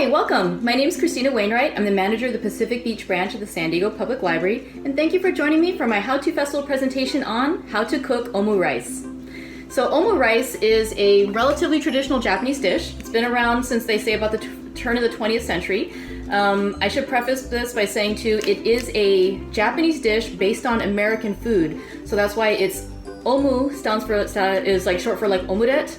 Hi, welcome. My name is Christina Wainwright. I'm the manager of the Pacific Beach branch of the San Diego Public Library, and thank you for joining me for my How To Festival presentation on how to cook omurice. So omurice is a relatively traditional Japanese dish. It's been around since they say about the turn of the 20th century. I should preface this by saying too, it is a Japanese dish based on American food. So that's why it's omu stands for, is like short for like omelette.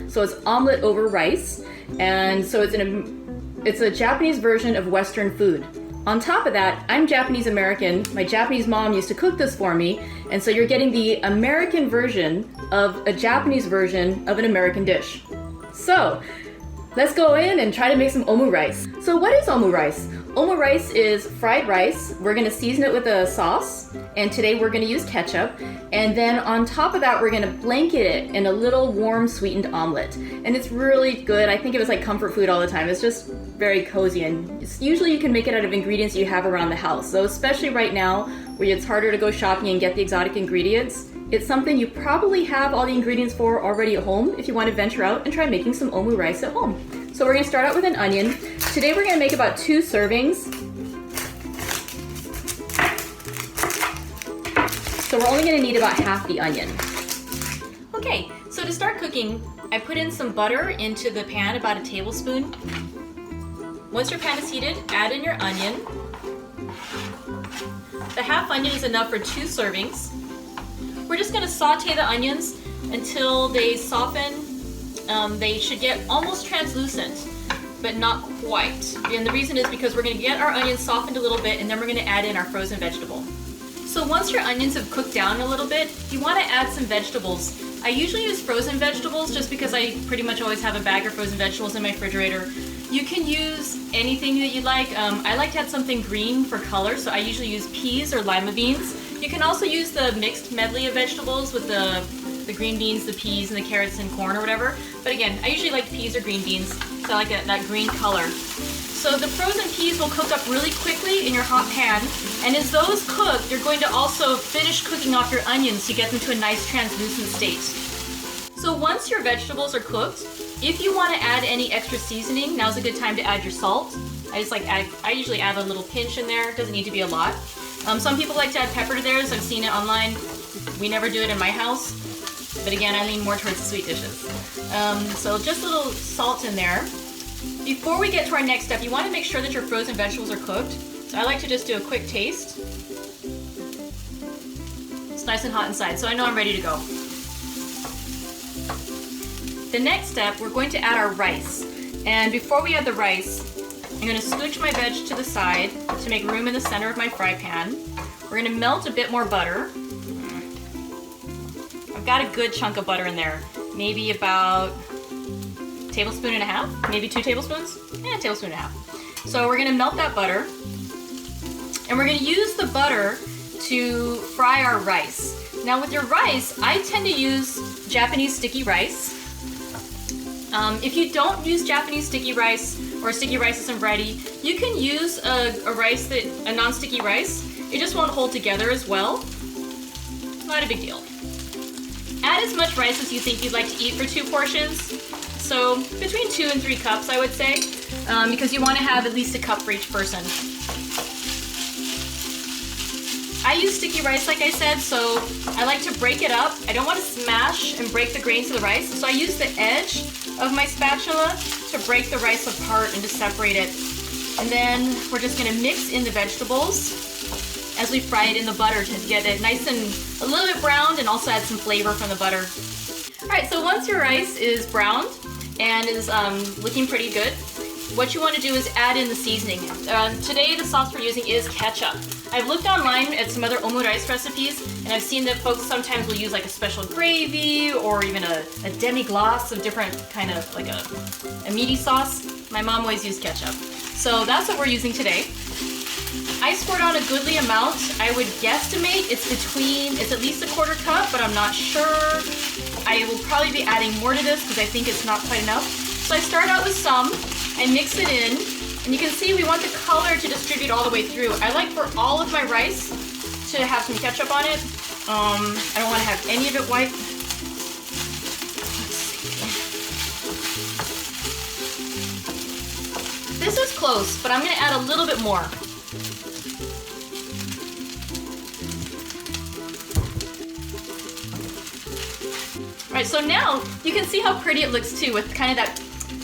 So it's omelet over rice. And so it's a Japanese version of Western food. On top of that, I'm Japanese American. My Japanese mom used to cook this for me. And so you're getting the American version of a Japanese version of an American dish. So let's go in and try to make some omurice. So what is omurice? Omurice is fried rice. We're gonna season it with a sauce. And today we're gonna use ketchup. And then on top of that, we're gonna blanket it in a little warm sweetened omelet. And it's really good. I think it was like comfort food all the time. It's just very cozy, and usually you can make it out of ingredients you have around the house. So especially right now, where it's harder to go shopping and get the exotic ingredients, it's something you probably have all the ingredients for already at home if you want to venture out and try making some omurice at home. So we're gonna start out with an onion. Today we're gonna make about 2 servings. So we're only gonna need about half the onion. Okay, so to start cooking, I put in some butter into the pan, about a tablespoon. Once your pan is heated, add in your onion. The half onion is enough for 2 servings. We're just gonna saute the onions until they soften. They should get almost translucent, but not quite. And the reason is because we're gonna get our onions softened a little bit, and then we're gonna add in our frozen vegetable. So once your onions have cooked down a little bit, you wanna add some vegetables. I usually use frozen vegetables just because I pretty much always have a bag of frozen vegetables in my refrigerator. You can use anything that you like. I like to add something green for color, so I usually use peas or lima beans. You can also use the mixed medley of vegetables with the green beans, the peas, and the carrots and corn or whatever. But again, I usually like peas or green beans, so I like that green color. So the frozen peas will cook up really quickly in your hot pan, and as those cook, you're going to also finish cooking off your onions to get them to a nice translucent state. So once your vegetables are cooked, if you want to add any extra seasoning, now's a good time to add your salt. I usually add a little pinch in there. It doesn't need to be a lot. Some people like to add pepper to theirs. I've seen it online. We never do it in my house. But again, I lean more towards the sweet dishes. So just a little salt in there. Before we get to our next step, you want to make sure that your frozen vegetables are cooked. So I like to just do a quick taste. It's nice and hot inside, so I know I'm ready to go. The next step, we're going to add our rice. And before we add the rice, I'm going to scooch my veg to the side to make room in the center of my fry pan. We're going to melt a bit more butter. I've got a good chunk of butter in there. Maybe about a tablespoon and a half, maybe 2 tablespoons? Yeah, a tablespoon and a half. So we're going to melt that butter. And we're going to use the butter to fry our rice. Now with your rice, I tend to use Japanese sticky rice. If you don't use Japanese sticky rice or sticky rice isn't ready, you can use a non-sticky rice. It just won't hold together as well. Not a big deal. Add as much rice as you think you'd like to eat for 2 portions. So between 2 and 3 cups, I would say, because you want to have at least a cup for each person. I use sticky rice, like I said, so I like to break it up. I don't want to smash and break the grains of the rice, so I use the edge of my spatula to break the rice apart and to separate it. And then we're just going to mix in the vegetables as we fry it in the butter to get it nice and a little bit browned, and also add some flavor from the butter. Alright, so once your rice is browned and is looking pretty good, what you want to do is add in the seasoning. Today the sauce we're using is ketchup. I've looked online at some other omurice recipes, and I've seen that folks sometimes will use like a special gravy or even a demi-glace of different kind of like a meaty sauce. My mom always used ketchup. So that's what we're using today. I squirt on a goodly amount. I would guesstimate it's at least a 1/4 cup, but I'm not sure. I will probably be adding more to this because I think it's not quite enough. So I start out with some, I mix it in, and you can see we want the color to distribute all the way through. I like for all of my rice to have some ketchup on it. I don't want to have any of it white. Let's see. close, but I'm gonna add a little bit more. All right, so now you can see how pretty it looks too, with kind of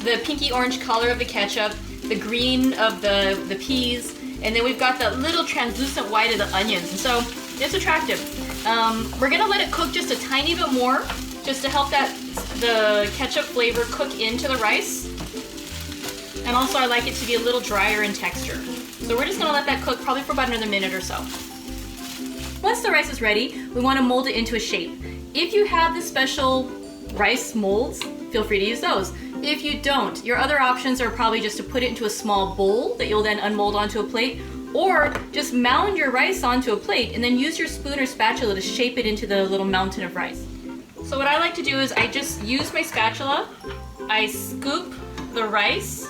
the pinky orange color of the ketchup, the green of the peas, and then we've got that little translucent white of the onions. And so it's attractive. We're gonna let it cook just a tiny bit more, just to help the ketchup flavor cook into the rice. And also I like it to be a little drier in texture. So we're just gonna let that cook probably for about another minute or so. Once the rice is ready, we wanna mold it into a shape. If you have the special rice molds, feel free to use those. If you don't, your other options are probably just to put it into a small bowl that you'll then unmold onto a plate, or just mound your rice onto a plate and then use your spoon or spatula to shape it into the little mountain of rice. So what I like to do is I just use my spatula, I scoop the rice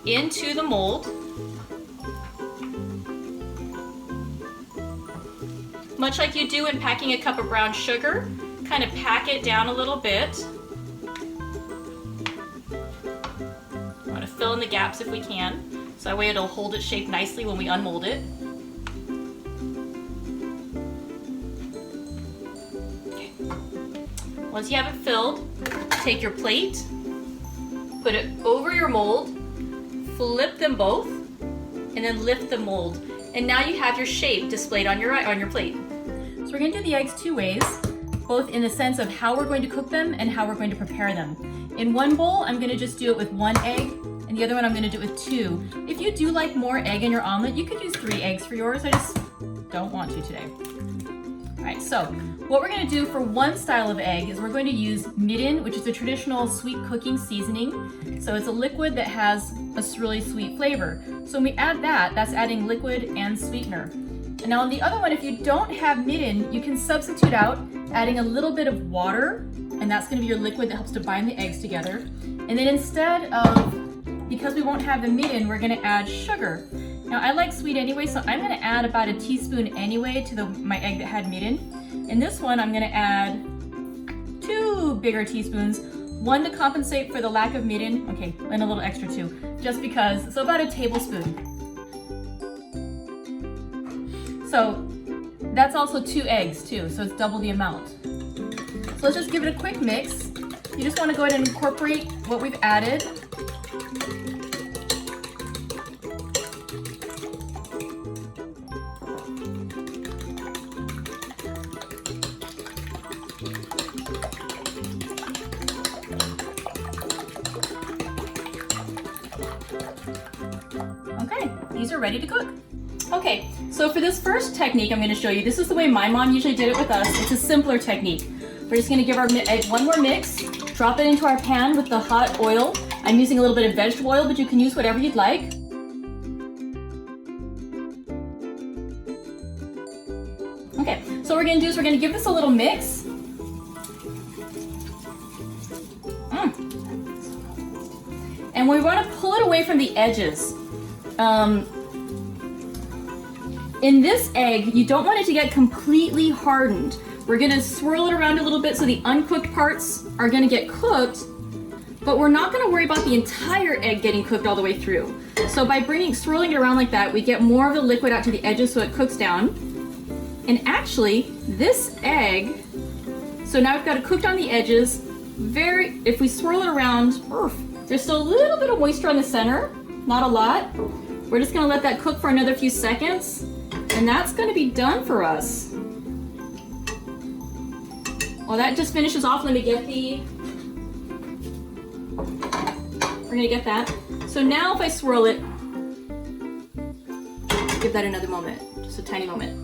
into the mold. Much like you do when packing a cup of brown sugar, kind of pack it down a little bit. We want to fill in the gaps if we can, so that way it'll hold its shape nicely when we unmold it. Okay. Once you have it filled, take your plate, put it over your mold, flip them both, and then lift the mold. And now you have your shape displayed on your plate. So we're going to do the eggs two ways, both in the sense of how we're going to cook them and how we're going to prepare them. In one bowl, I'm going to just do it with 1 egg, and the other one I'm going to do it with 2. If you do like more egg in your omelet, you could use 3 eggs for yours. I just don't want to today. All right, so what we're going to do for one style of egg is we're going to use midden, which is a traditional sweet cooking seasoning. So it's a liquid that has a really sweet flavor. So when we add that, that's adding liquid and sweetener. And now on the other one, if you don't have midden, you can substitute out adding a little bit of water, and that's going to be your liquid that helps to bind the eggs together. And then instead of, because we won't have the midden, we're going to add sugar. Now I like sweet anyway, so I'm going to add about a teaspoon anyway to my egg that had midden. In this one, I'm going to add 2 bigger teaspoons, 1 to compensate for the lack of midden, okay, and a little extra too, just because, so about a tablespoon. So that's also 2 eggs too, so it's double the amount. So let's just give it a quick mix. You just want to go ahead and incorporate what we've added. Okay, these are ready to cook. Okay, so for this first technique I'm going to show you, this is the way my mom usually did it with us. It's a simpler technique. We're just going to give our egg one more mix, drop it into our pan with the hot oil. I'm using a little bit of vegetable oil, but you can use whatever you'd like. Okay, so what we're going to do is we're going to give this a little mix. And we want to pull it away from the edges. In this egg, you don't want it to get completely hardened. We're gonna swirl it around a little bit so the uncooked parts are gonna get cooked, but we're not gonna worry about the entire egg getting cooked all the way through. So by swirling it around like that, we get more of the liquid out to the edges so it cooks down. And actually, this egg, so now we've got it cooked on the edges, if we swirl it around, there's still a little bit of moisture on the center, not a lot. We're just gonna let that cook for another few seconds, and that's gonna be done for us. Well, that just finishes off. Let me get we're gonna get that. So now if I swirl it, give that another moment, just a tiny moment.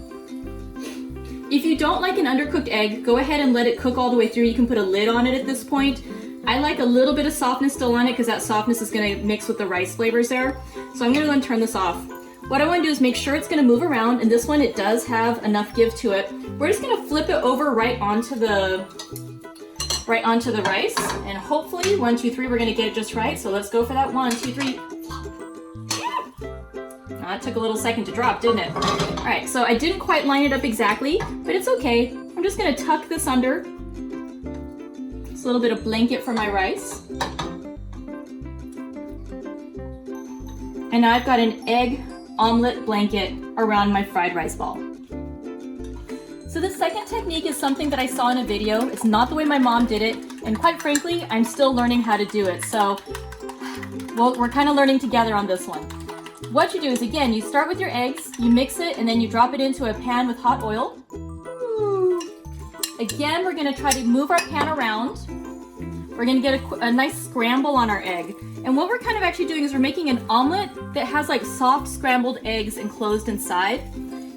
If you don't like an undercooked egg, go ahead and let it cook all the way through. You can put a lid on it at this point. I like a little bit of softness still on it because that softness is going to mix with the rice flavors there. So I'm going to go and turn this off. What I want to do is make sure it's going to move around, and this one, it does have enough give to it. We're just going to flip it over right onto the rice, and hopefully 1, 2, 3, we're going to get it just right. So let's go for that 1, 2, 3. Oh, that took a little second to drop, didn't it? All right, so I didn't quite line it up exactly, but it's okay. I'm just going to tuck this under. A little bit of blanket for my rice. And now I've got an egg omelet blanket around my fried rice ball. So the second technique is something that I saw in a video. It's not the way my mom did it, and quite frankly, I'm still learning how to do it. So, well, we're kind of learning together on this one. What you do is, again, you start with your eggs, you mix it, and then you drop it into a pan with hot oil. Again, we're gonna try to move our pan around. We're gonna get a nice scramble on our egg. And what we're kind of actually doing is we're making an omelet that has like soft scrambled eggs enclosed inside.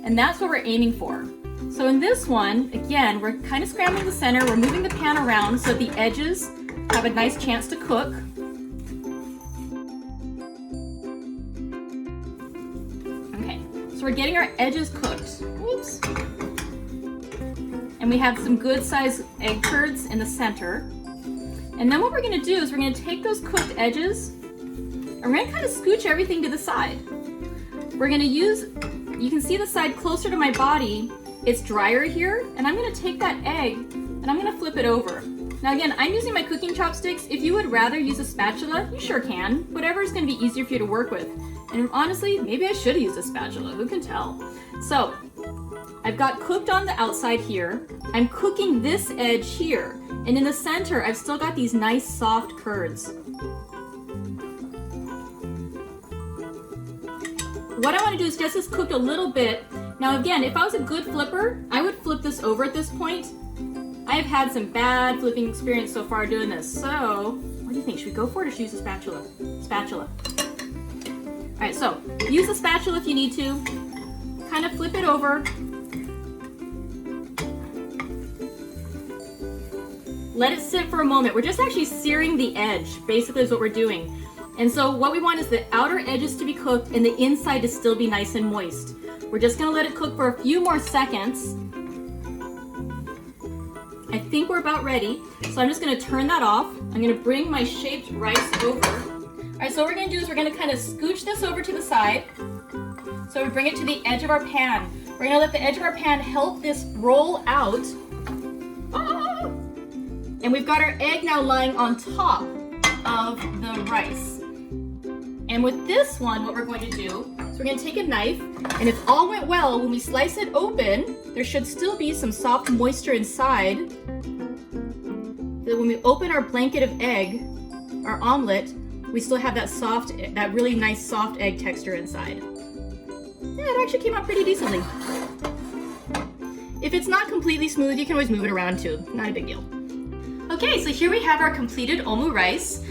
And that's what we're aiming for. So in this one, again, we're kind of scrambling the center. We're moving the pan around so the edges have a nice chance to cook. Okay, so we're getting our edges cooked. Oops. And we have some good sized egg curds in the center. And then what we're gonna do is we're gonna take those cooked edges and we're gonna kind of scooch everything to the side. We're gonna use, you can see the side closer to my body, it's drier here, and I'm gonna take that egg and I'm gonna flip it over. Now again, I'm using my cooking chopsticks. If you would rather use a spatula, you sure can. Whatever is gonna be easier for you to work with. And honestly, maybe I should have used a spatula, who can tell? So, I've got cooked on the outside here. I'm cooking this edge here. And in the center, I've still got these nice soft curds. What I want to do is just this cooked a little bit. Now again, if I was a good flipper, I would flip this over at this point. I have had some bad flipping experience so far doing this. So, what do you think? Should we go for it or should we use a spatula? Spatula. All right, so use a spatula if you need to. Kind of flip it over. Let it sit for a moment. We're just actually searing the edge, basically is what we're doing. And so what we want is the outer edges to be cooked and the inside to still be nice and moist. We're just gonna let it cook for a few more seconds. I think we're about ready. So I'm just gonna turn that off. I'm gonna bring my shaped rice over. All right, so what we're gonna do is we're gonna kind of scooch this over to the side. So we bring it to the edge of our pan. We're gonna let the edge of our pan help this roll out. And we've got our egg now lying on top of the rice. And with this one, what we're going to do is we're going to take a knife, and if all went well, when we slice it open, there should still be some soft moisture inside. So when we open our blanket of egg, our omelet, we still have that really nice soft egg texture inside. Yeah, it actually came out pretty decently. If it's not completely smooth, you can always move it around too. Not a big deal. Okay, so here we have our completed omurice.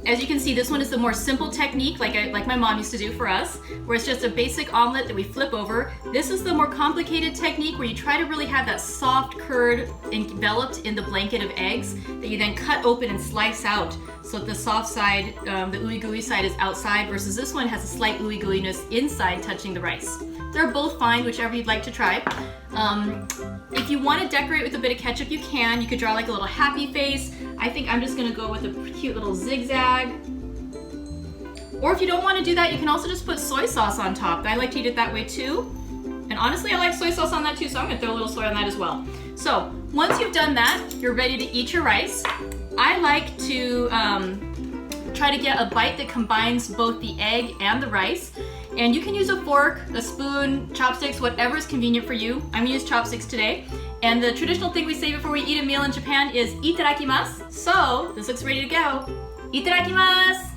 As you can see, this one is the more simple technique, like my mom used to do for us, where it's just a basic omelet that we flip over. This is the more complicated technique where you try to really have that soft curd enveloped in the blanket of eggs that you then cut open and slice out so that the soft side, the ooey gooey side is outside, versus this one has a slight ooey gooeyness inside touching the rice. They're both fine, whichever you'd like to try. If you want to decorate with a bit of ketchup, you can. You could draw like a little happy face. I think I'm just going to go with a cute little zigzag. Or if you don't want to do that, you can also just put soy sauce on top. I like to eat it that way too. And honestly, I like soy sauce on that too, so I'm going to throw a little soy on that as well. So once you've done that, you're ready to eat your rice. I like to try to get a bite that combines both the egg and the rice. And you can use a fork, a spoon, chopsticks, whatever is convenient for you. I'm gonna use chopsticks today. And the traditional thing we say before we eat a meal in Japan is itadakimasu. So this looks ready to go. Itadakimasu!